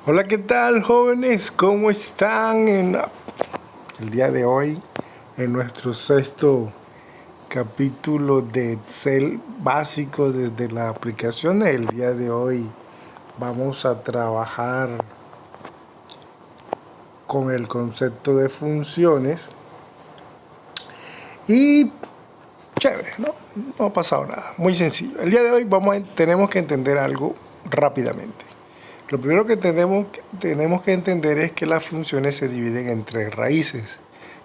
Hola, ¿qué tal, jóvenes? ¿Cómo están el día de hoy en nuestro sexto capítulo de Excel básico desde la aplicación? El día de hoy vamos a trabajar con el concepto de funciones y chévere, ¿no? No ha pasado nada, muy sencillo. El día de hoy tenemos que entender algo rápidamente. Lo primero que tenemos que entender es que las funciones se dividen en tres raíces,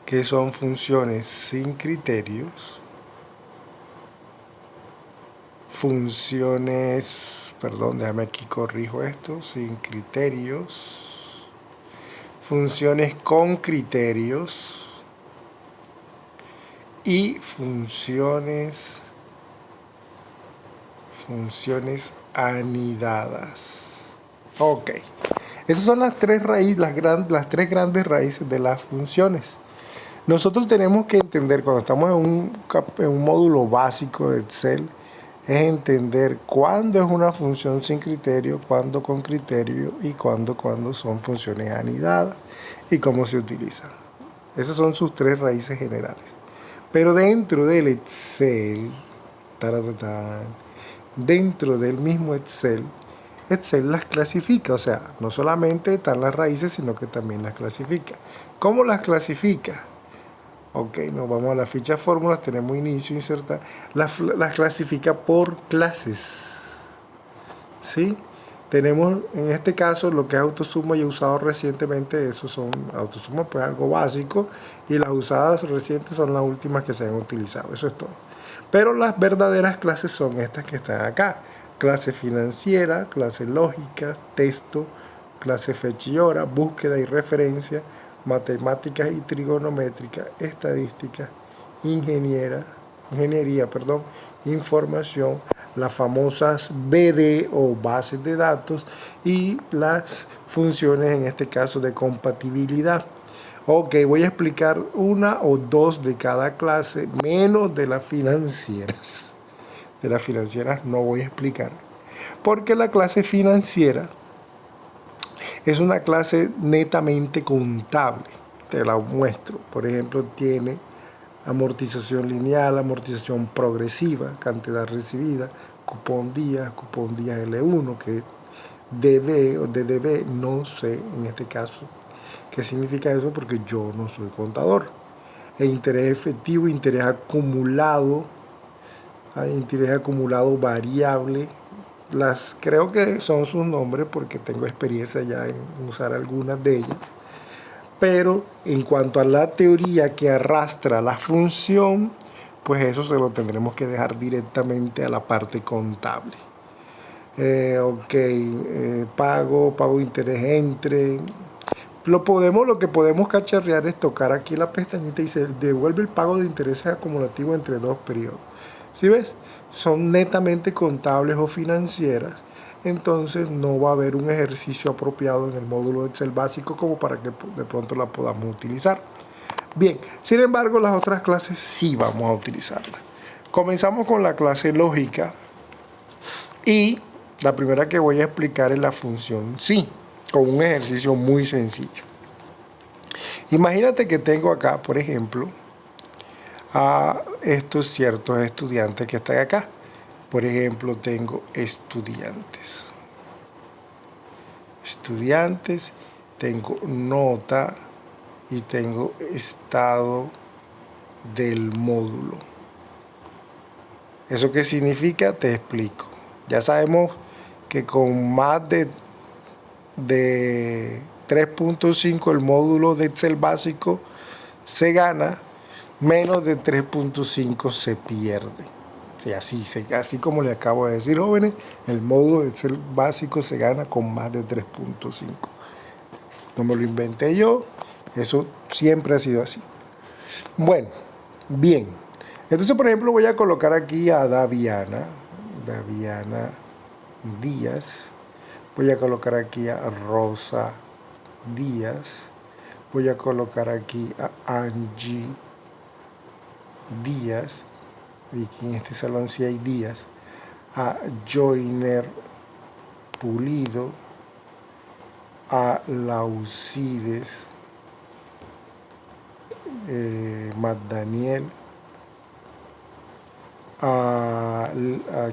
que son funciones sin criterios, déjame aquí corrijo esto, sin criterios, funciones con criterios y funciones anidadas. Ok. Esas son las tres raíces, las tres grandes raíces de las funciones. Nosotros tenemos que entender, cuando estamos en un módulo básico de Excel, es entender cuándo es una función sin criterio, cuándo con criterio y cuándo son funciones anidadas y cómo se utilizan. Esas son sus tres raíces generales. Pero dentro del Excel, dentro del mismo Excel las clasifica, o sea, no solamente están las raíces, sino que también las clasifica. ¿Cómo las clasifica? Ok, nos vamos a la ficha fórmulas, tenemos inicio, insertar. Las clasifica por clases. ¿Sí? Tenemos en este caso lo que es autosuma y usado recientemente, esos son autosuma, pues algo básico, y las usadas recientes son las últimas que se han utilizado, eso es todo. Pero las verdaderas clases son estas que están acá: clase financiera, clase lógica, texto, clase fecha y hora, búsqueda y referencia, matemáticas y trigonométrica, estadística, ingeniería, información, las famosas BD o bases de datos y las funciones, en este caso, de compatibilidad. Ok, voy a explicar una o dos de cada clase, menos de las financieras. De las financieras no voy a explicar, porque la clase financiera es una clase netamente contable. Te la muestro. Por ejemplo, tiene amortización lineal, amortización progresiva, cantidad recibida, cupón días L1, que DB o DDB, no sé en este caso qué significa eso porque yo no soy contador. E interés efectivo, interés acumulado variable. Creo que son sus nombres porque tengo experiencia ya en usar algunas de ellas. Pero en cuanto a la teoría que arrastra la función, pues eso se lo tendremos que dejar directamente a la parte contable. Pago interés entre. Lo que podemos cacharrear es tocar aquí la pestañita y se devuelve el pago de intereses acumulativos entre dos periodos. ¿Sí ves? Son netamente contables o financieras. Entonces no va a haber un ejercicio apropiado en el módulo de Excel básico como para que de pronto la podamos utilizar. Bien, sin embargo, las otras clases sí vamos a utilizarlas. Comenzamos con la clase lógica y la primera que voy a explicar es la función sí, con un ejercicio muy sencillo. Imagínate que tengo acá, por ejemplo, a estos ciertos estudiantes que están acá. Por ejemplo, tengo estudiantes, tengo nota y tengo estado del módulo. ¿Eso qué significa? Te explico. Ya sabemos que con más de 3.5 el módulo de Excel básico se gana, menos de 3.5 se pierde. Sí, así como le acabo de decir, jóvenes, el módulo de Excel básico se gana con más de 3.5. No me lo inventé yo, eso siempre ha sido así. Bueno, bien. Entonces, por ejemplo, voy a colocar aquí a Daviana Díaz. Voy a colocar aquí a Rosa Díaz. Voy a colocar aquí a Angie Díaz. Y aquí en este salón sí hay Díaz. A Joyner Pulido. Alaucides Magdaniel,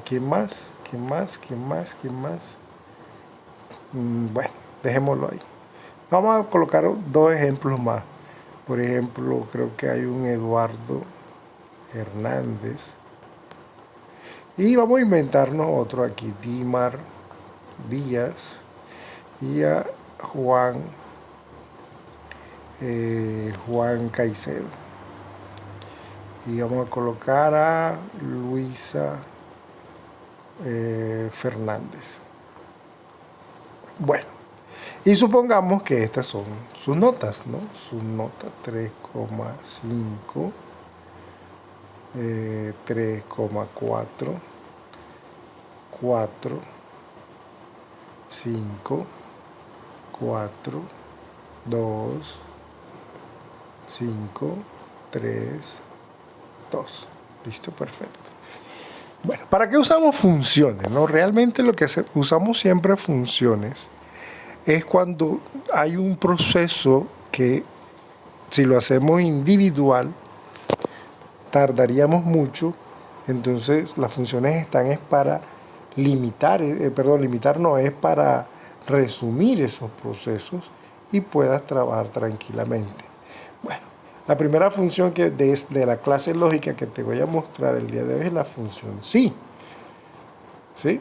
¿quién más? Bueno, dejémoslo ahí. Vamos a colocar dos ejemplos más. Por ejemplo, creo que hay un Eduardo Hernández. Y vamos a inventarnos otro aquí, Dimar Díaz. Y a Juan Caicedo. Y vamos a colocar a Luisa Fernández. Bueno, y supongamos que estas son sus notas, ¿no? Sus notas 3,5, 3,4, 4, 5, 4, 2, 5, 3, 2. Listo, perfecto. Bueno, ¿para qué usamos funciones? ¿No? Realmente lo que usamos siempre funciones es cuando hay un proceso que, si lo hacemos individual, tardaríamos mucho. Entonces las funciones están es para limitar, limitar no, es para resumir esos procesos y puedas trabajar tranquilamente. Bueno, la primera función que de la clase lógica que te voy a mostrar el día de hoy es la función sí. ¿Sí?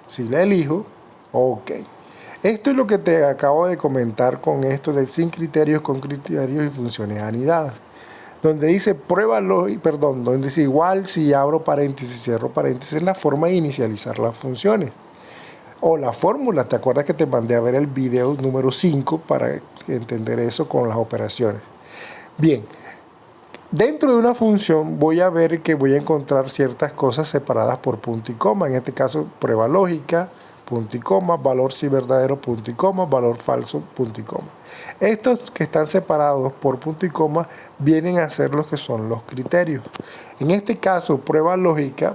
Si la elijo, ok. Esto es lo que te acabo de comentar con esto de sin criterios, con criterios y funciones anidadas. Donde dice donde dice igual si abro paréntesis, cierro paréntesis, es la forma de inicializar las funciones. O la fórmula, ¿te acuerdas que te mandé a ver el video número 5 para entender eso con las operaciones? Bien, dentro de una función voy a ver que voy a encontrar ciertas cosas separadas por punto y coma. En este caso, prueba lógica, punto y coma, valor si verdadero, punto y coma, valor falso, punto y coma. Estos que están separados por punto y coma vienen a ser los que son los criterios. En este caso, prueba lógica,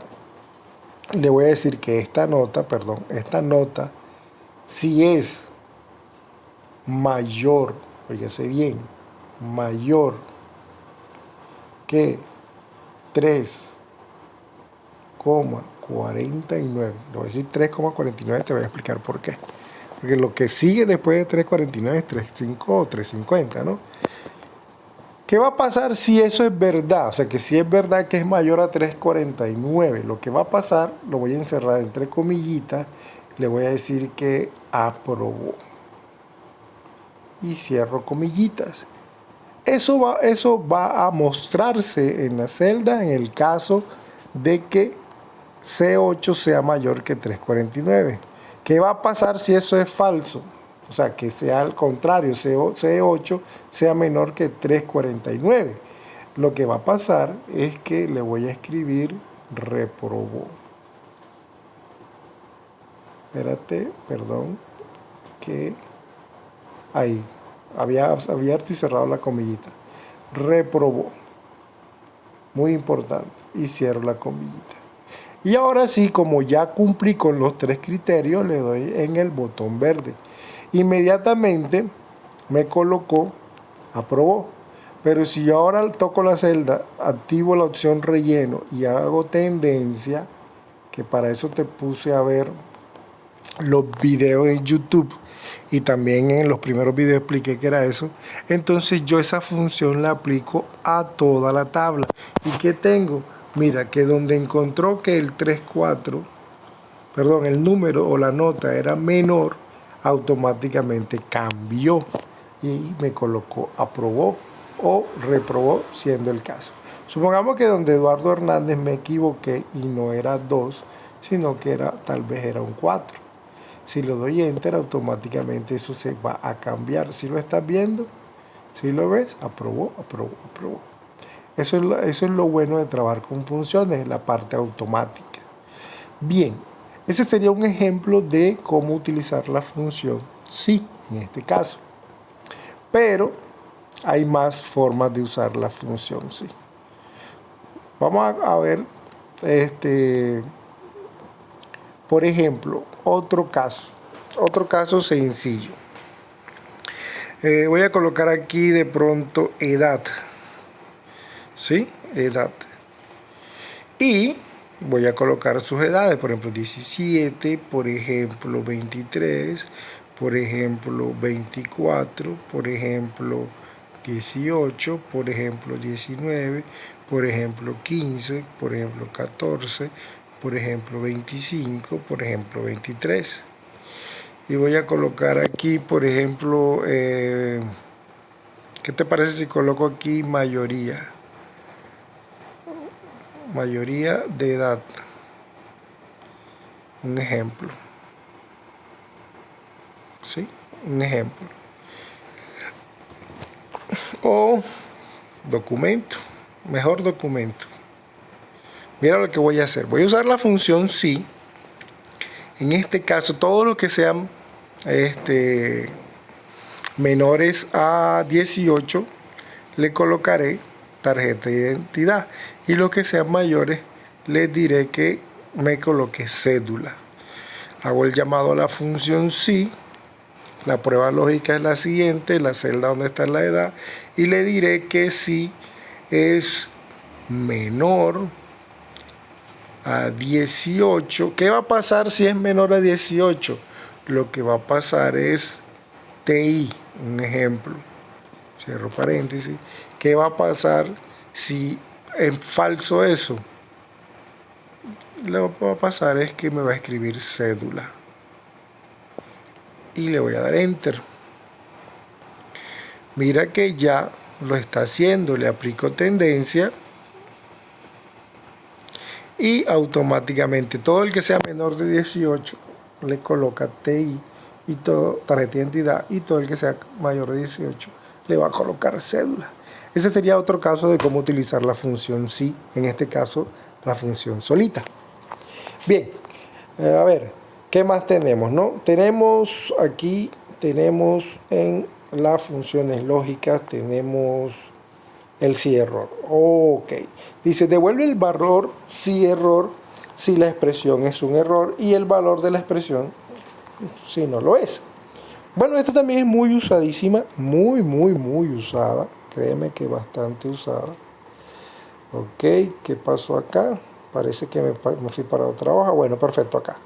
le voy a decir que esta nota, si es mayor, oígase bien, mayor que 3,49. Le voy a decir 3,49, te voy a explicar por qué. Porque lo que sigue después de 3,49 es 3,5 o 3,50, ¿no? ¿Qué va a pasar si eso es verdad? O sea, que si es verdad que es mayor a 3,49, lo que va a pasar, lo voy a encerrar entre comillitas, le voy a decir que aprobó. Y cierro comillitas. Eso va a mostrarse en la celda en el caso de que C8 sea mayor que 3,49. ¿Qué va a pasar si eso es falso? O sea, que sea al contrario, C8 sea menor que 3,49. Lo que va a pasar es que le voy a escribir reprobó. Espérate, perdón, que ahí había abierto y cerrado la comillita. Reprobó. Muy importante. Y cierro la comillita. Y ahora sí, como ya cumplí con los 3 criterios, le doy en el botón verde. Inmediatamente me colocó aprobó. Pero si yo ahora toco la celda, activo la opción relleno y hago tendencia, que para eso te puse a ver los videos en YouTube y también en los primeros videos expliqué que era eso, entonces yo esa función la aplico a toda la tabla. ¿Y qué tengo? Mira, que donde encontró que el 3,4, perdón, el número o la nota era menor, automáticamente cambió y me colocó aprobó o reprobó, siendo el caso. Supongamos que donde Eduardo Hernández me equivoqué y no era 2, sino que tal vez era un 4. Si le doy Enter, automáticamente eso se va a cambiar. ¿Sí lo estás viendo? ¿Sí lo ves? Aprobó, aprobó, aprobó. Eso es lo bueno de trabajar con funciones, la parte automática. Bien, ese sería un ejemplo de cómo utilizar la función sí, en este caso. Pero hay más formas de usar la función sí. Vamos a ver, por ejemplo, otro caso sencillo. Voy a colocar aquí de pronto edad. ¿Sí? Edad. Y voy a colocar sus edades, por ejemplo 17, por ejemplo 23, por ejemplo 24, por ejemplo 18, por ejemplo 19, por ejemplo 15, por ejemplo 14, por ejemplo 25, por ejemplo 23. Y voy a colocar aquí, por ejemplo, ¿qué te parece si coloco aquí mayoría? Mayoría de edad. Un ejemplo. ¿Sí? Un ejemplo. O documento. Mejor documento. Mira lo que voy a hacer. Voy a usar la función sí. En este caso, todo lo que sean menores a 18, le colocaré tarjeta de identidad. Y los que sean mayores, les diré que me coloque cédula. Hago el llamado a la función sí. La prueba lógica es la siguiente, la celda donde está la edad, y le diré que si es menor a 18, ¿qué va a pasar si es menor a 18? Lo que va a pasar es TI, un ejemplo, cierro paréntesis, ¿qué va a pasar si es falso eso? Lo que va a pasar es que me va a escribir cédula. Y le voy a dar enter. Mira que ya lo está haciendo, le aplico tendencia y automáticamente todo el que sea menor de 18 le coloca TI y todo, tarjeta de identidad, y todo el que sea mayor de 18 le va a colocar cédula. Ese sería otro caso de cómo utilizar la función sí, en este caso la función solita. Bien, a ver, ¿qué más tenemos? ¿No? Tenemos aquí, tenemos en las funciones lógicas, tenemos el sí error. Ok. Dice, devuelve el valor sí error si la expresión es un error y el valor de la expresión si no lo es. Bueno, esta también es muy usadísima, muy usada. Créeme que bastante usada. Ok, ¿qué pasó acá? Parece que me fui para otra hoja. Bueno, perfecto, acá.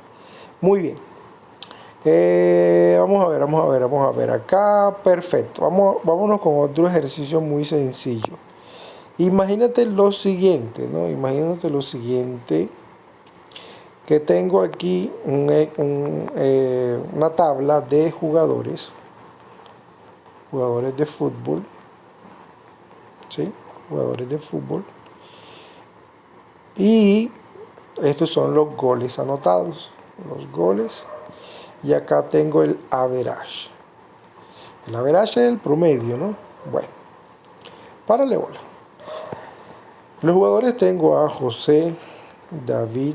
Muy bien. Vamos a ver acá. Perfecto. Vámonos con otro ejercicio muy sencillo. Imagínate lo siguiente, ¿no? Imagínate lo siguiente. Que tengo aquí una tabla de jugadores. Jugadores de fútbol. ¿Sí? Jugadores de fútbol. Y estos son los goles anotados. Los goles. Y acá tengo el average. El average es el promedio, ¿no? Bueno. Párale bola. Los jugadores tengo a José David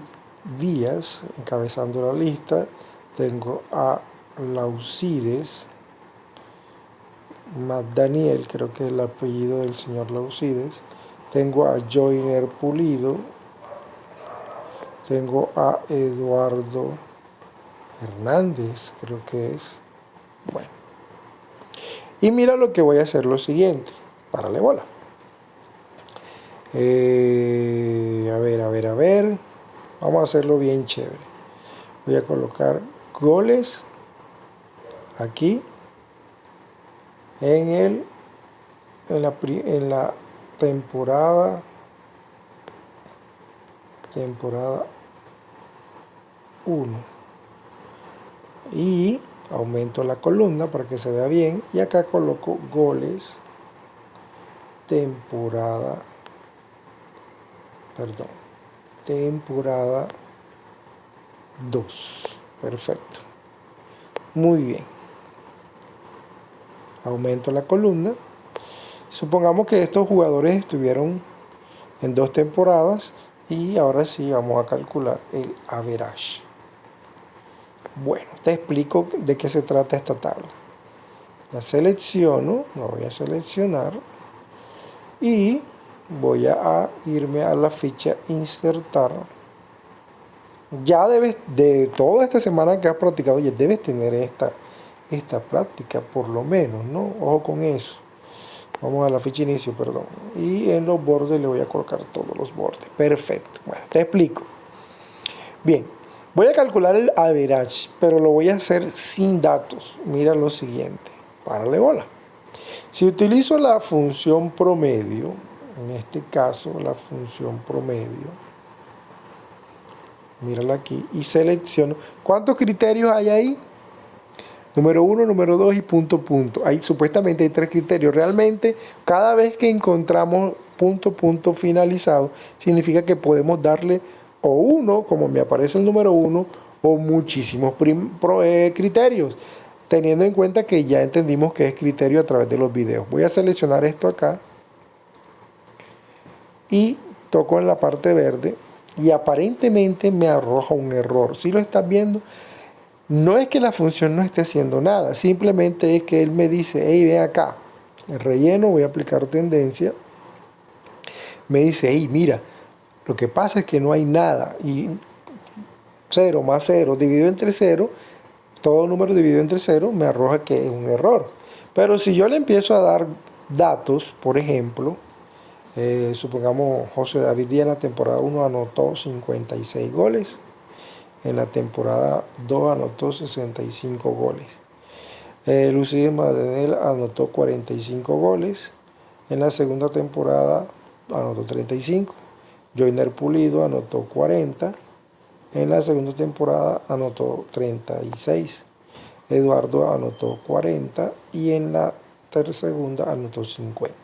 Díaz encabezando la lista. Tengo a Laucides Daniel, creo que es el apellido del señor Laucides. Tengo a Joyner Pulido. Tengo a Eduardo Hernández, creo que es. Bueno. Y mira lo que voy a hacer lo siguiente. Párale bola. A ver. Vamos a hacerlo bien chévere. Voy a colocar goles aquí en la temporada 1. Y aumento la columna para que se vea bien. Y acá coloco goles temporada 2. Perfecto. Muy bien. Aumento la columna. Supongamos que estos jugadores estuvieron en 2 temporadas y ahora sí vamos a calcular el average. Bueno, te explico de qué se trata esta tabla. La selecciono, la voy a seleccionar y voy a irme a la ficha insertar. Ya debes, de toda esta semana que has practicado, ya debes tener esta esta práctica, por lo menos, ¿no? Ojo con eso. Vamos a la ficha inicio, perdón. Y en los bordes le voy a colocar todos los bordes. Perfecto. Bueno, te explico. Bien, voy a calcular el average, pero lo voy a hacer sin datos. Mira lo siguiente. Párale bola. Si utilizo la función promedio, en este caso la función promedio, mírala aquí, y selecciono. ¿Cuántos criterios hay ahí? Número 1, número 2 y punto, punto. Ahí supuestamente hay 3 criterios. Realmente, cada vez que encontramos punto, punto finalizado, significa que podemos darle o uno, como me aparece el número 1, o muchísimos criterios, teniendo en cuenta que ya entendimos que es criterio a través de los videos. Voy a seleccionar esto acá y toco en la parte verde y aparentemente me arroja un error. ¿Sí lo estás viendo? No es que la función no esté haciendo nada, simplemente es que él me dice, hey, ven acá, el relleno, voy a aplicar tendencia, me dice, hey, mira, lo que pasa es que no hay nada, y 0 más 0 dividido entre 0, todo número dividido entre 0 me arroja que es un error. Pero si yo le empiezo a dar datos, por ejemplo, supongamos José David Díaz en la temporada 1 anotó 56 goles, en la temporada 2 anotó 65 goles. Lucidis Madenel anotó 45 goles. En la segunda temporada anotó 35. Joiner Pulido anotó 40. En la segunda temporada anotó 36. Eduardo anotó 40 y en la segunda anotó 50.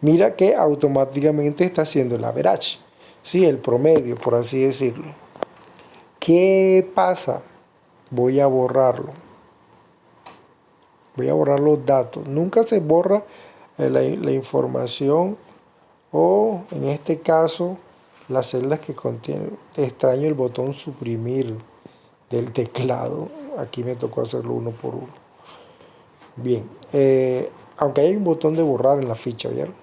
Mira que automáticamente está haciendo el average, ¿sí? El promedio, por así decirlo. ¿Qué pasa? Voy a borrarlo. Voy a borrar los datos. Nunca se borra la información o, en este caso, las celdas que contienen. Extraño el botón suprimir del teclado. Aquí me tocó hacerlo uno por uno. Bien. Aunque hay un botón de borrar en la ficha, ¿vieron?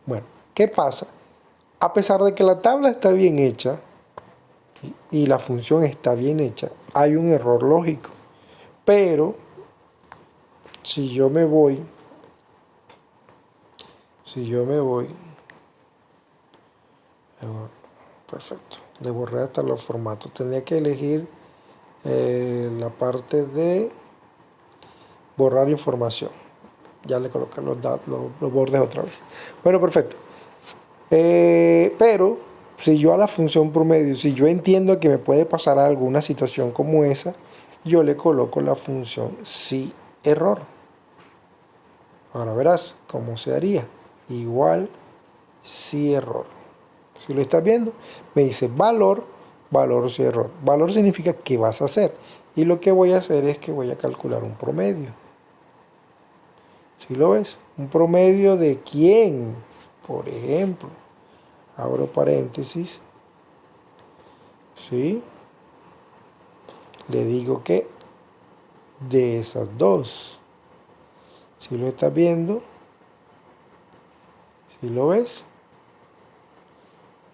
Bueno, ¿qué pasa? A pesar de que la tabla está bien hecha y la función está bien hecha, hay un error lógico. Pero, si yo me voy, perfecto, le borré hasta los formatos. Tendría que elegir la parte de borrar información. Ya le coloqué los bordes otra vez. Bueno, perfecto. Pero, si yo a la función promedio, si yo entiendo que me puede pasar alguna situación como esa, yo le coloco la función si error. Ahora verás cómo se haría. Igual si error. Si lo estás viendo, me dice valor, valor si error. Valor significa qué vas a hacer. Y lo que voy a hacer es que voy a calcular un promedio. ¿Sí lo ves? Un promedio de quién, por ejemplo. Abro paréntesis. ¿Sí? Le digo que de esas dos. ¿Sí lo estás viendo? ¿Sí lo ves?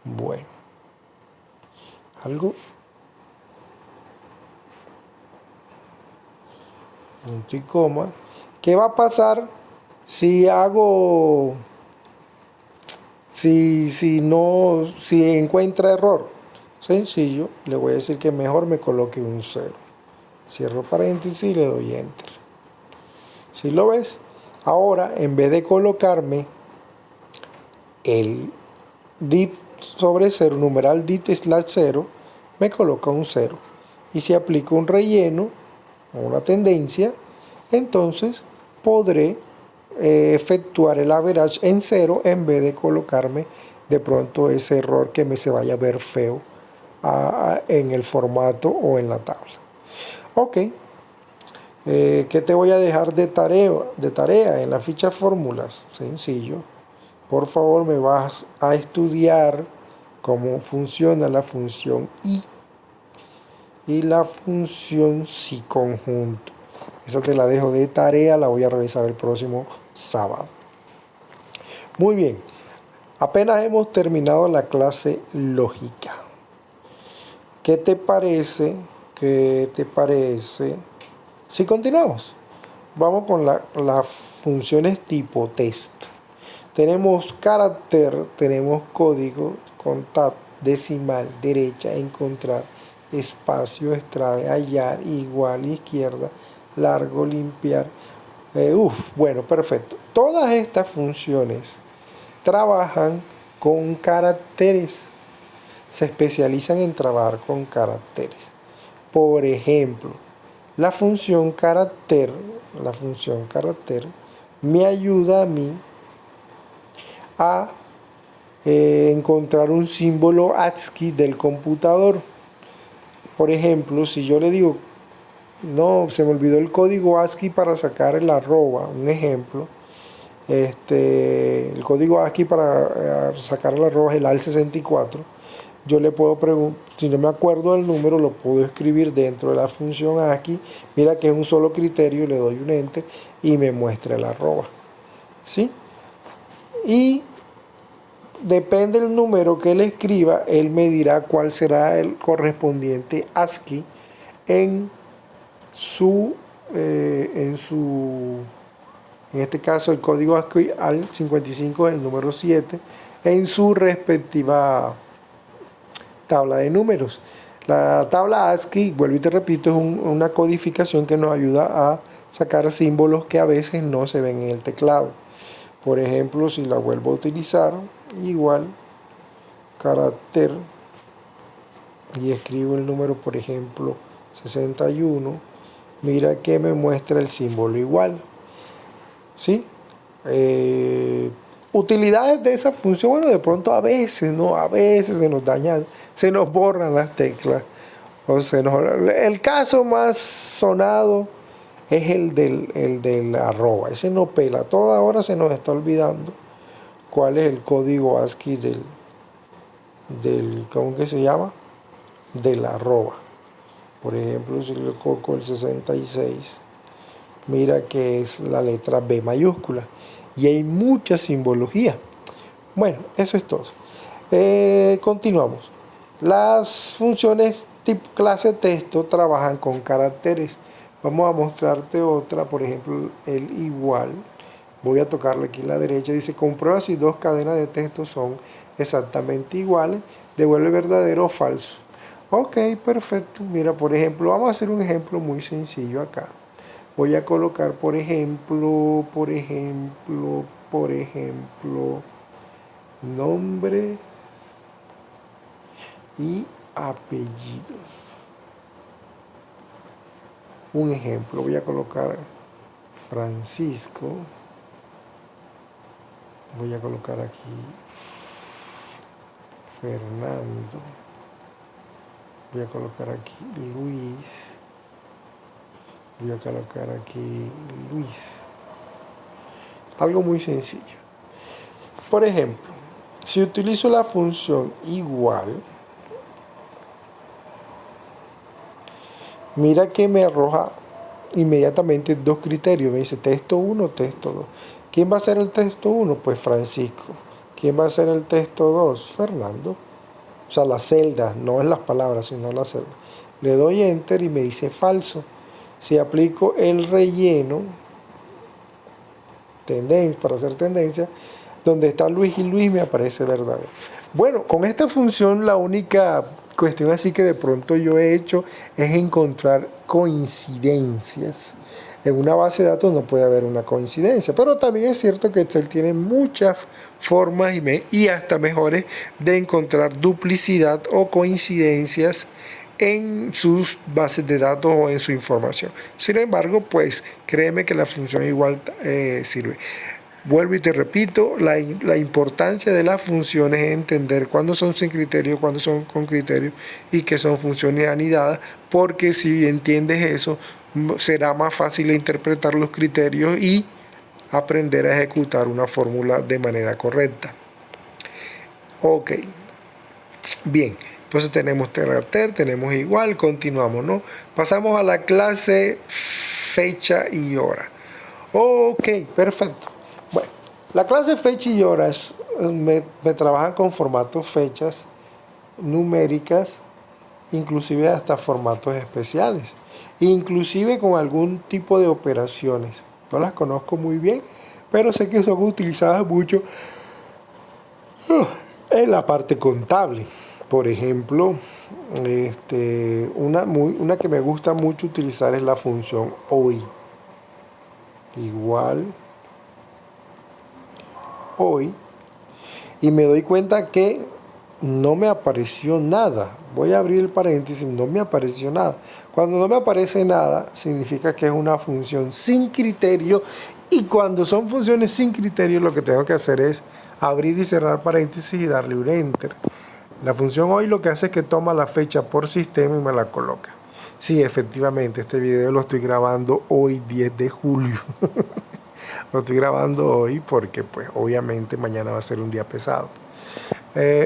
Bueno. Algo. Punto y coma. ¿Qué va a pasar si hago... Si encuentra error? Sencillo, le voy a decir que mejor me coloque un 0. Cierro paréntesis y le doy enter. ¿Sí lo ves? Ahora, en vez de colocarme el div sobre 0, numeral div /0, me coloca un 0. Y si aplico un relleno o una tendencia, entonces podré efectuar el average en 0 en vez de colocarme de pronto ese error que se vaya a ver feo en el formato o en la tabla. Ok. ¿Qué te voy a dejar de tarea en la ficha fórmulas? Sencillo. Por favor, me vas a estudiar cómo funciona la función y la función si conjunto. Esa te la dejo de tarea, la voy a revisar el próximo sábado. Muy bien, apenas hemos terminado la clase lógica. ¿Qué te parece Si continuamos, vamos con las funciones tipo texto. Tenemos carácter, tenemos código, contat, decimal, derecha, encontrar, espacio, extraer, hallar, igual, izquierda, largo, limpiar. Bueno, perfecto. Todas estas funciones trabajan con caracteres. Se especializan en trabajar con caracteres. Por ejemplo, la función carácter me ayuda a mí a encontrar un símbolo ASCII del computador. Por ejemplo, si yo le digo, no, se me olvidó el código ASCII para sacar el arroba, un ejemplo. El código ASCII para sacar el arroba es el AL64. Yo le puedo preguntar, si no me acuerdo del número, lo puedo escribir dentro de la función ASCII. Mira que es un solo criterio, le doy un enter y me muestra el arroba. ¿Sí? Y depende del número que él escriba, él me dirá cuál será el correspondiente ASCII en este caso el código ASCII al 55 es el número 7 en su respectiva tabla de números. La tabla ASCII, vuelvo y te repito, es una codificación que nos ayuda a sacar símbolos que a veces no se ven en el teclado. Por ejemplo, si la vuelvo a utilizar, igual, carácter, y escribo el número, por ejemplo, 61, mira que me muestra el símbolo igual. ¿Sí? Utilidades de esa función, bueno, de pronto a veces se nos dañan, se nos borran las teclas. El caso más sonado es el del arroba. Ese no pela. Toda hora se nos está olvidando cuál es el código ASCII ¿cómo que se llama? Del arroba. Por ejemplo, si le coloco el 66, mira que es la letra B mayúscula. Y hay mucha simbología. Bueno, eso es todo. Continuamos. Las funciones tipo clase texto trabajan con caracteres. Vamos a mostrarte otra, por ejemplo, el igual. Voy a tocarle aquí a la derecha. Dice, comprueba si dos cadenas de texto son exactamente iguales. Devuelve verdadero o falso. Ok, perfecto. Mira, por ejemplo, vamos a hacer un ejemplo muy sencillo acá. Voy a colocar, por ejemplo, nombre y apellidos. Un ejemplo, voy a colocar Francisco. Voy a colocar aquí Fernando. Voy a colocar aquí Luis. Voy a colocar aquí Luis. Algo muy sencillo. Por ejemplo, si utilizo la función igual, mira que me arroja inmediatamente dos criterios. Me dice texto 1, texto 2. ¿Quién va a ser el texto 1? Pues Francisco. ¿Quién va a ser el texto 2? Fernando. O sea, las celdas, no es las palabras, sino las celdas. Le doy enter y me dice falso. Si aplico el relleno, para hacer tendencia, donde está Luis y Luis me aparece verdadero. Bueno, con esta función la única cuestión así que de pronto yo he hecho es encontrar coincidencias. En una base de datos no puede haber una coincidencia, pero también es cierto que Excel tiene muchas formas y hasta mejores de encontrar duplicidad o coincidencias en sus bases de datos o en su información. Sin embargo, pues créeme que la función igual sirve. Vuelvo y te repito, la importancia de las funciones es entender cuándo son sin criterio, cuándo son con criterio y que son funciones anidadas, porque si entiendes eso, será más fácil interpretar los criterios y aprender a ejecutar una fórmula de manera correcta. Ok, bien, entonces tenemos carácter, tenemos igual, continuamos, ¿no? Pasamos a la clase fecha y hora. Ok, perfecto. Bueno, la clase fecha y hora me trabajan con formatos fechas numéricas, inclusive hasta formatos especiales. inclusive con algún tipo de operaciones. No las conozco muy bien, pero sé que son utilizadas mucho en la parte contable. Por ejemplo, una que me gusta mucho utilizar es la función hoy. Igual hoy. Y me doy cuenta que no me apareció nada. Voy a abrir el paréntesis, no me apareció nada. Cuando no me aparece nada, significa que es una función sin criterio. Y cuando son funciones sin criterio, lo que tengo que hacer es abrir y cerrar paréntesis y darle un enter. La función hoy lo que hace es que toma la fecha por sistema y me la coloca. Sí, efectivamente, este video lo estoy grabando hoy, 10 de julio. Lo estoy grabando hoy porque, pues, obviamente mañana va a ser un día pesado.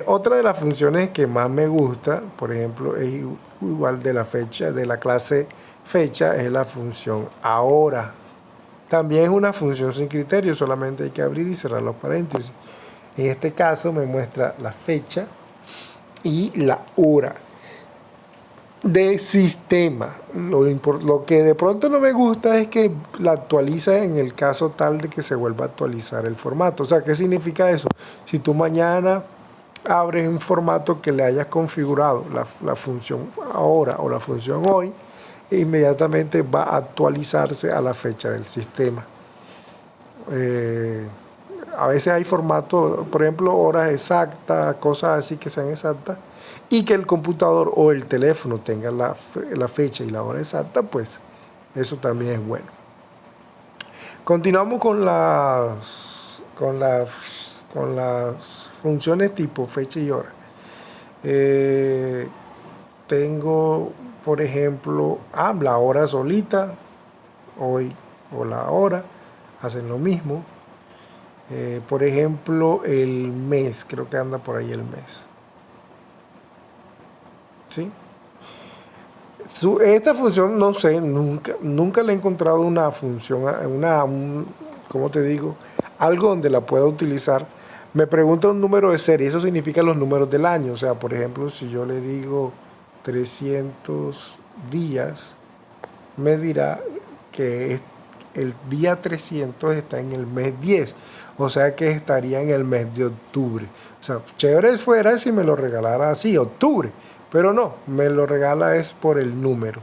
Otra de las funciones que más me gusta, por ejemplo, es igual de la fecha, de la clase fecha, es la función ahora. También es una función sin criterio, solamente hay que abrir y cerrar los paréntesis. En este caso me muestra la fecha y la hora de sistema. Lo que de pronto no me gusta es que la actualiza en el caso tal de que se vuelva a actualizar el formato. O sea, ¿qué significa eso? Si tú mañana abres un formato que le hayas configurado la función ahora o la función hoy, inmediatamente va a actualizarse a la fecha del sistema. A veces hay formatos, por ejemplo, horas exactas, cosas así que sean exactas, y que el computador o el teléfono tenga la fecha y la hora exacta, pues eso también es bueno. Continuamos con las funciones tipo fecha y hora. Tengo, por ejemplo, la hora solita, hoy o la hora, hacen lo mismo. Por ejemplo, el mes, creo que anda por ahí el mes. ¿Sí? Esta función, no sé, nunca le he encontrado una función, ¿cómo te digo? Algo donde la pueda utilizar. Me pregunta un número de serie, eso significa los números del año. O sea, por ejemplo, si yo le digo 300 días, me dirá que el día 300 está en el mes 10, o sea que estaría en el mes de octubre. O sea, chévere fuera si me lo regalara así, octubre, pero no, me lo regala es por el número.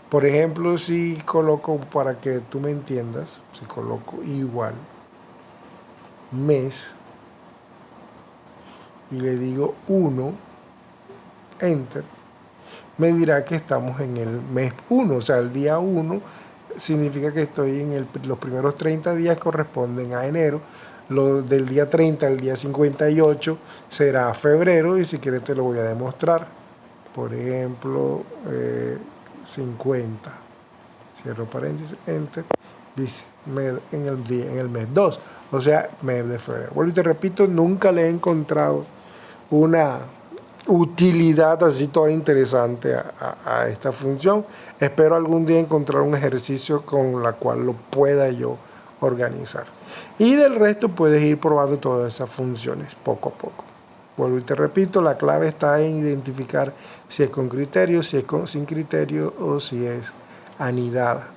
Por ejemplo, si coloco, para que tú me entiendas, si coloco igual mes y le digo 1, enter, me dirá que estamos en el mes 1, o sea, el día 1 significa que estoy en los primeros 30 días corresponden a enero, del día 30 al día 58 será febrero, y si quieres te lo voy a demostrar. Por ejemplo, 50, cierro paréntesis, enter, dice en el mes 2, o sea, mes de febrero. Vuelvo y te repito, nunca le he encontrado una utilidad así toda interesante a esta función. Espero algún día encontrar un ejercicio con la cual lo pueda yo organizar. Y del resto puedes ir probando todas esas funciones poco a poco. Vuelvo y te repito, la clave está en identificar si es con criterio, si es sin criterio o si es anidada.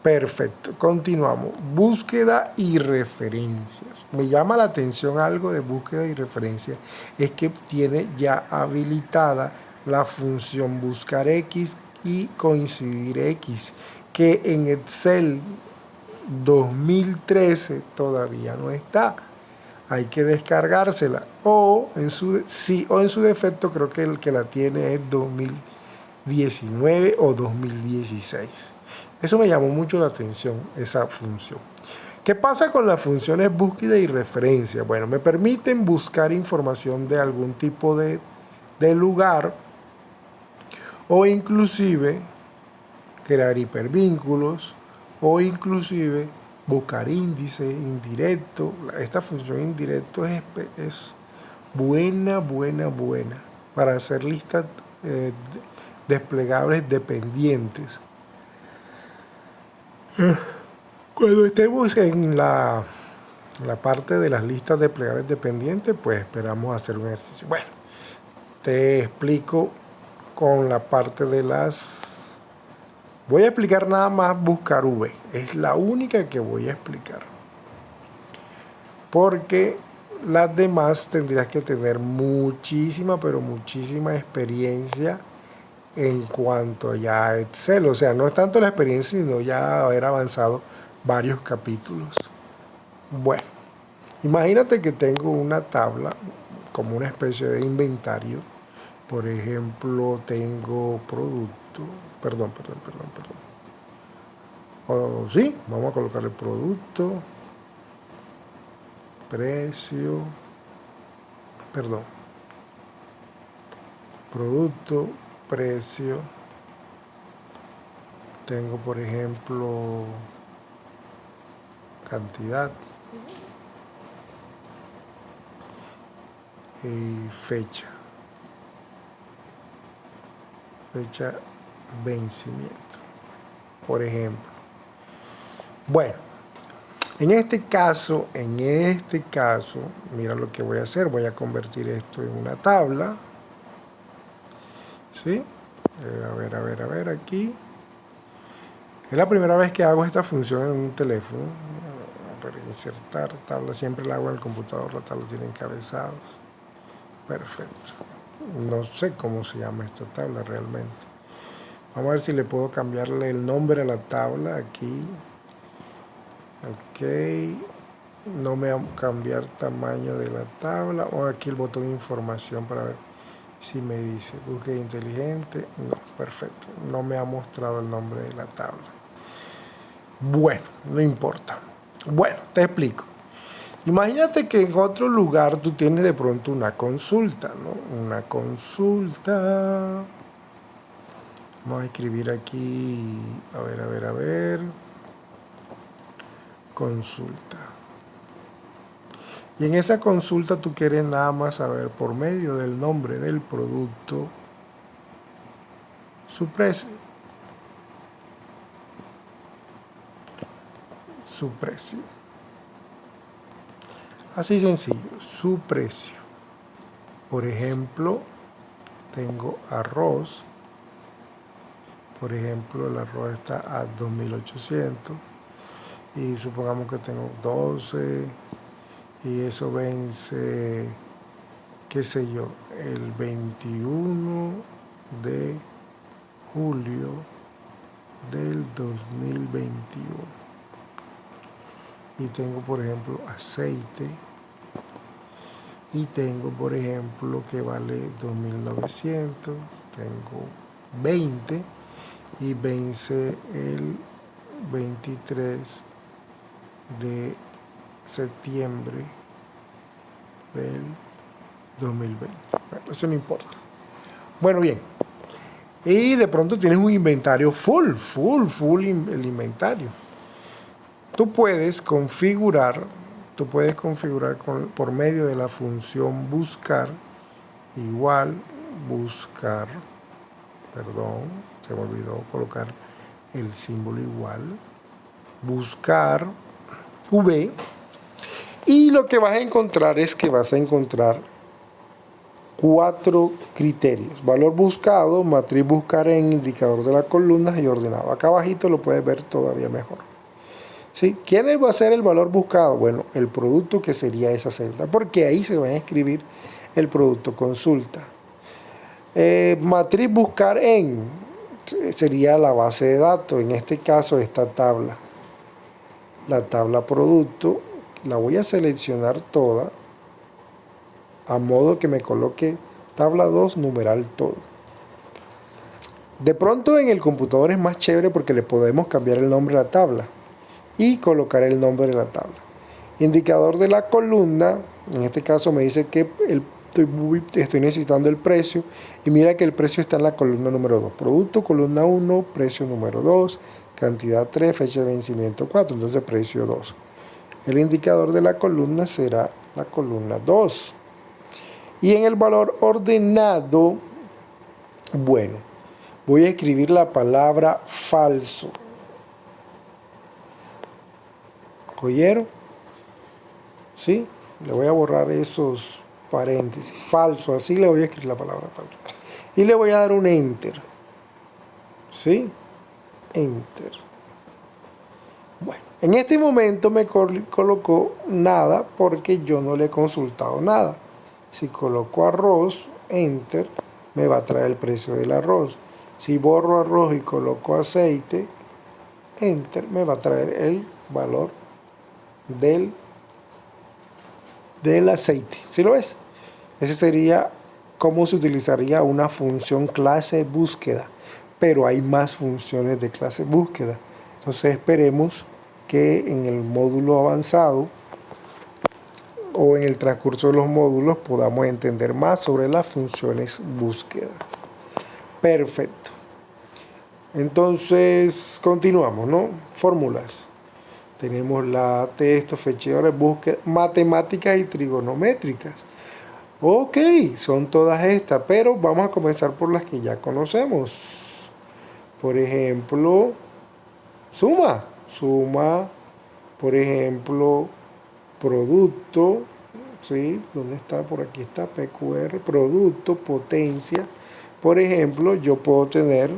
Perfecto, continuamos. Búsqueda y referencias. Me llama la atención algo de búsqueda y referencia, es que tiene ya habilitada la función buscar X y coincidir X, que en Excel 2013 todavía no está. Hay que descargársela, o en su defecto creo que el que la tiene es 2019 o 2016. Eso me llamó mucho la atención, esa función. ¿Qué pasa con las funciones búsqueda y referencia? Bueno, me permiten buscar información de algún tipo de lugar, o inclusive crear hipervínculos, o inclusive buscar índice indirecto. Esta función indirecto es buena para hacer listas desplegables dependientes. Cuando estemos en la parte de las listas desplegables dependientes, pues esperamos hacer un ejercicio. Bueno, te explico con la parte de las Voy a explicar nada más buscar V. Es la única que voy a explicar. Porque las demás tendrías que tener muchísima, pero muchísima experiencia en cuanto ya a Excel. O sea, no es tanto la experiencia, sino ya haber avanzado varios capítulos. Bueno, imagínate que tengo una tabla como una especie de inventario. Por ejemplo, tengo producto, perdón. Sí, vamos a colocarle producto, precio, producto, precio. Tengo, por ejemplo, cantidad y fecha vencimiento, por ejemplo. Bueno, en este caso, mira lo que voy a hacer. Voy a convertir esto en una tabla. ¿Sí? A ver, aquí. Es la primera vez que hago esta función en un teléfono. Para insertar tabla, siempre la hago en el computador. La tabla tiene encabezados. Perfecto. No sé cómo se llama esta tabla realmente. Vamos a ver si le puedo cambiarle el nombre a la tabla aquí. Ok. No me va a cambiar tamaño de la tabla. O aquí el botón de información para ver si me dice búsqueda inteligente. No, perfecto. No me ha mostrado el nombre de la tabla. Bueno, no importa. Bueno, te explico. Imagínate que en otro lugar tú tienes de pronto una consulta, ¿no? Una consulta. Vamos a escribir aquí, a ver. Consulta. Y en esa consulta tú quieres nada más saber por medio del nombre del producto su precio. Su precio. Así sencillo, su precio. Por ejemplo, tengo arroz. Por ejemplo, el arroz está a 2.800 y supongamos que tengo 12 y eso vence, qué sé yo, el 21 de julio del 2021. Y tengo, por ejemplo, aceite. Y tengo, por ejemplo, que vale 2.900. Tengo 20 y vence el 23 de septiembre del 2020. Bueno, eso no importa. Bueno, bien. Y de pronto tienes un inventario full el inventario. Tú puedes configurar por medio de la función buscar, igual buscar, perdón, se me olvidó colocar el símbolo igual, buscar V, y lo que vas a encontrar es que vas a encontrar 4 criterios: valor buscado, matriz buscar en, indicador de las columnas y ordenado. Acá abajito lo puedes ver todavía mejor. ¿Sí? ¿Quién va a ser el valor buscado? Bueno, el producto, que sería esa celda, porque ahí se va a escribir el producto consulta. Matriz buscar en sería la base de datos, en este caso esta tabla. La tabla producto la voy a seleccionar toda a modo que me coloque tabla 2, numeral todo. De pronto en el computador es más chévere porque le podemos cambiar el nombre a la tabla y colocar el nombre de la tabla. Indicador de la columna, en este caso me dice que estoy necesitando el precio, y mira que el precio está en la columna número 2. Producto, columna 1, precio número 2, cantidad 3, fecha de vencimiento 4, entonces precio 2. El indicador de la columna será la columna 2. Y en el valor ordenado, bueno, voy a escribir la palabra falso. ¿Oyeron? ¿Sí? Le voy a borrar esos paréntesis. Falso, así le voy a escribir la palabra falso. Y le voy a dar un enter. ¿Sí? enter. Bueno, en este momento me colocó nada porque yo no le he consultado nada. Si coloco arroz, enter, me va a traer el precio del arroz. Si borro arroz y coloco aceite, enter, me va a traer el valor del aceite. ¿Sí lo ves? Ese sería cómo se utilizaría una función clase búsqueda. Pero hay más funciones de clase búsqueda. Entonces esperemos que en el módulo avanzado o en el transcurso de los módulos podamos entender más sobre las funciones búsqueda. Perfecto. Entonces continuamos, ¿no? Fórmulas. Tenemos la texto, fechadores, búsqueda, matemáticas y trigonométricas. Ok, son todas estas, pero vamos a comenzar por las que ya conocemos. Por ejemplo, suma, por ejemplo, producto, ¿sí? ¿Dónde está? Por aquí está, PQR, producto, potencia. Por ejemplo, yo puedo tener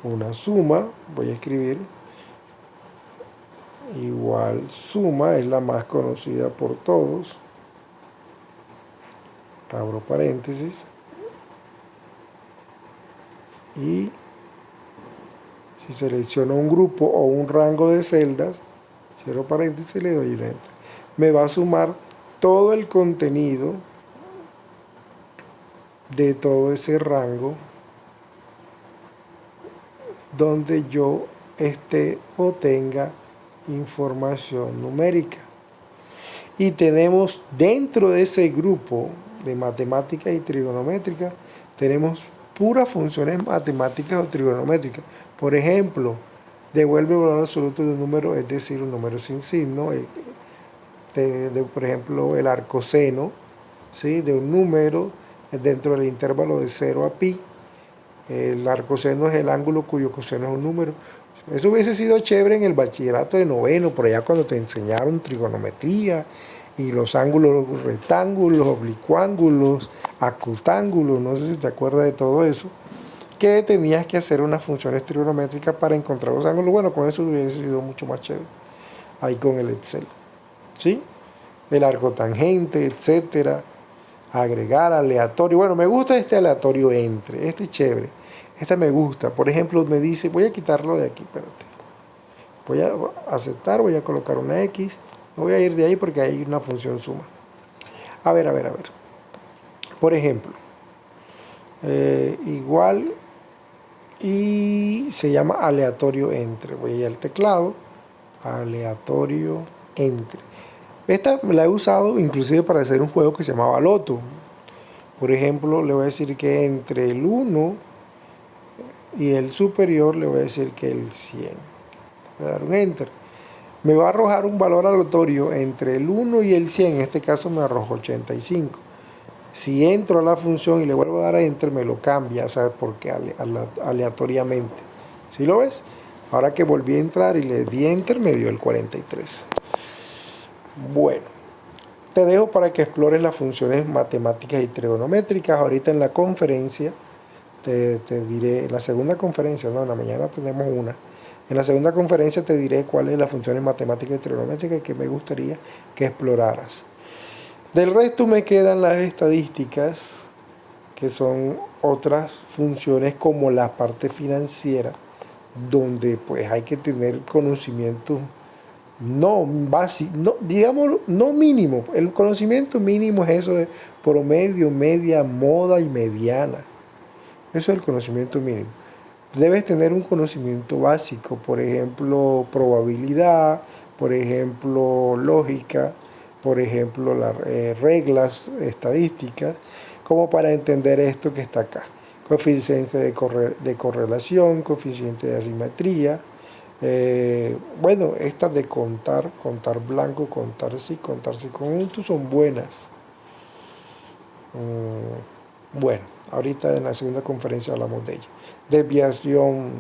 una suma, voy a escribir, igual suma, es la más conocida por todos. Abro paréntesis. Y si selecciono un grupo o un rango de celdas, cierro paréntesis y le doy un enter. Me va a sumar todo el contenido de todo ese rango donde yo esté o tenga información numérica. Y tenemos dentro de ese grupo de matemáticas y trigonométricas, tenemos puras funciones matemáticas o trigonométricas. Por ejemplo, devuelve el valor absoluto de un número, es decir, un número sin signo. Por ejemplo, el arcoseno, ¿sí?, de un número dentro del intervalo de 0 a pi. El arcoseno es el ángulo cuyo coseno es un número. Eso hubiese sido chévere en el bachillerato de noveno, por allá cuando te enseñaron trigonometría y los ángulos rectángulos, oblicuángulos, acutángulos, no sé si te acuerdas de todo eso, que tenías que hacer unas funciones trigonométricas para encontrar los ángulos. Bueno, con eso hubiese sido mucho más chévere, ahí con el Excel, ¿sí? El arco tangente, etcétera, agregar, aleatorio. Bueno, me gusta este aleatorio entre, este es chévere, este me gusta. Por ejemplo, me dice, voy a quitarlo de aquí, espérate. Voy a aceptar, voy a colocar una X, me voy a ir de ahí porque hay una función suma. A ver. Por ejemplo, igual y se llama aleatorio entre. Voy a ir al teclado, aleatorio entre. Esta la he usado inclusive para hacer un juego que se llamaba Loto. Por ejemplo, le voy a decir que entre el 1 y el superior le voy a decir que el 100. Voy a dar un enter. Me va a arrojar un valor aleatorio entre el 1 y el 100. En este caso me arrojó 85. Si entro a la función y le vuelvo a dar a enter, me lo cambia, ¿sabes por qué? Aleatoriamente. ¿Sí lo ves? Ahora que volví a entrar y le di enter, me dio el 43. Bueno, te dejo para que explores las funciones matemáticas y trigonométricas. Ahorita en la conferencia, te diré, en la segunda conferencia, no, en la mañana tenemos una. En la segunda conferencia te diré cuáles son las funciones matemáticas y trigonométricas que me gustaría que exploraras. Del resto me quedan las estadísticas, que son otras funciones como la parte financiera, donde pues hay que tener conocimiento no básico, no, digámoslo, no mínimo. El conocimiento mínimo es eso de promedio, media, moda y mediana. Eso es el conocimiento mínimo. Debes tener un conocimiento básico, por ejemplo, probabilidad, por ejemplo, lógica, por ejemplo, las reglas estadísticas, como para entender esto que está acá. Coeficiente de correlación, coeficiente de asimetría. Bueno, estas de contar blanco, contar sí conjunto son buenas. Bueno, ahorita en la segunda conferencia hablamos de ello. Desviación,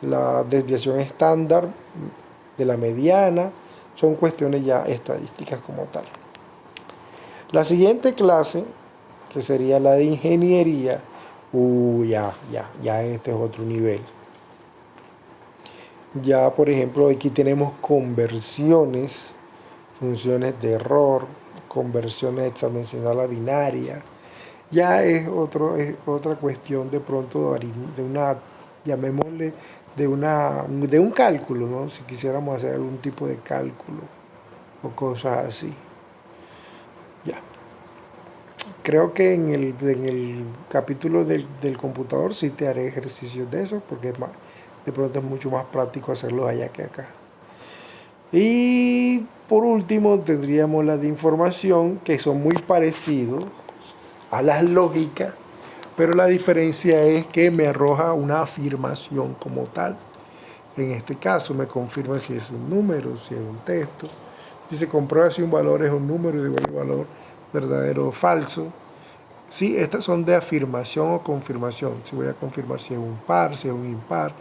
la desviación estándar de la mediana, son cuestiones ya estadísticas como tal. La siguiente clase, que sería la de ingeniería, ya este es otro nivel. Ya, por ejemplo, aquí tenemos conversiones, funciones de error, conversiones hexadecimal binaria. Ya es otra cuestión de pronto de una, llamémosle, de un cálculo, ¿no? Si quisiéramos hacer algún tipo de cálculo o cosas así. Ya. Creo que en el capítulo del computador sí te haré ejercicios de eso, porque de pronto es mucho más práctico hacerlos allá que acá. Y por último tendríamos las de información, que son muy parecidos a las lógicas, pero la diferencia es que me arroja una afirmación como tal. En este caso me confirma si es un número, si es un texto. Dice, comprueba si un valor es un número y devuelve el valor verdadero o falso. Sí, estas son de afirmación o confirmación. Si voy a confirmar si es un par, si es un impar,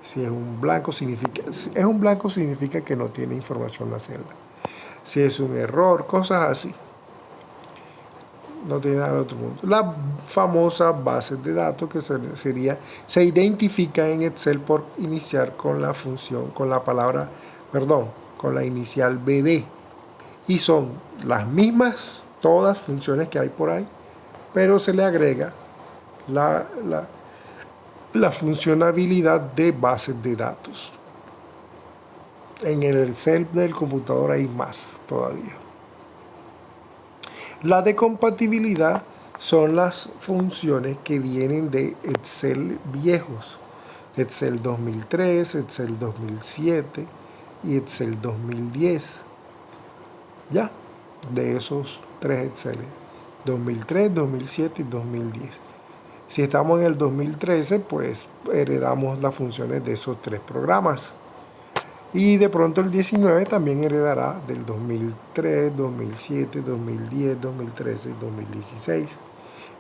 si es un blanco, significa que no tiene información en la celda. Si es un error, cosas así. No tiene nada de otro mundo. La famosa base de datos que se identifica en Excel por iniciar con la función, con la palabra, perdón, con la inicial BD. Y son las mismas, todas funciones que hay por ahí, pero se le agrega la, la, la funcionalidad de bases de datos. En el Excel del computador hay más todavía. La de compatibilidad son las funciones que vienen de Excel viejos. Excel 2003, Excel 2007 y Excel 2010. Ya, de esos tres Excel. 2003, 2007 y 2010. Si estamos en el 2013, pues heredamos las funciones de esos tres programas. Y de pronto el 19 también heredará del 2003, 2007, 2010, 2013 y 2016.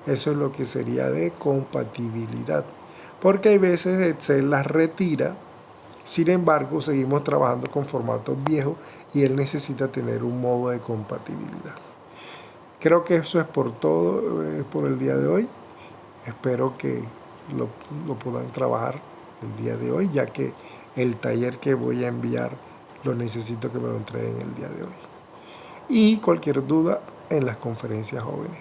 Eso es lo que sería de compatibilidad. Porque hay veces Excel las retira, sin embargo seguimos trabajando con formatos viejos y él necesita tener un modo de compatibilidad. Creo que eso es por todo, por el día de hoy. Espero que lo puedan trabajar el día de hoy, ya que el taller que voy a enviar lo necesito que me lo entreguen el día de hoy. Y cualquier duda en las conferencias jóvenes.